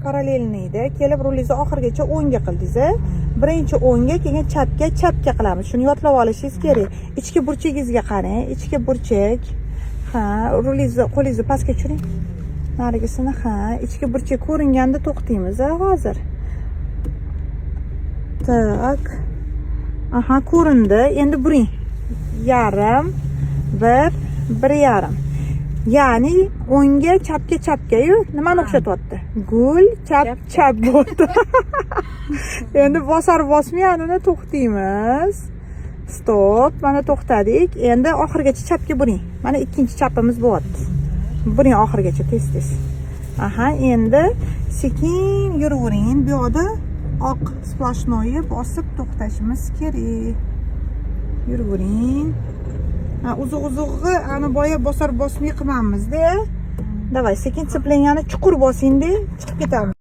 parallelniyda. Kelib rulingizni oxirigacha o'ngga qildingiz. Birinchi o'ngga, keyin chapga qilamiz. Shuni yodlab olishingiz kerak. Ichki burchagingizga qarang, ichki burchak. Ha, rulingizni qo'lingizni pastga tushiring. Narigisini, ha, ichki burchak ko'ringanda to'xtaymiz hozir. Tak. Aha, ko'rindi. Endi buring. Yarim, 1.5. Ya'ni o'ngga, chapga-yu, nimani o'xshatyapti? Gul, chap bo'ldi. Endi bosar-bosmay anini to'xtaymiz. Stop, mana to'xtadik. Endi oxirigacha chapga buring. Mana ikkinchi chapimiz bo'lyapti. Buring oxirigacha tez. Aha, endi sekin yuravering. Bu yoqda oq splashnoyi bosib to'xtashimiz kerak. Yuravering. Ha, uzuq-uzuqni ana boya bosar-bosmay qilamiz-da. Davay, sekin tseplenyani chuqur bosing-da, chiqib ketamiz.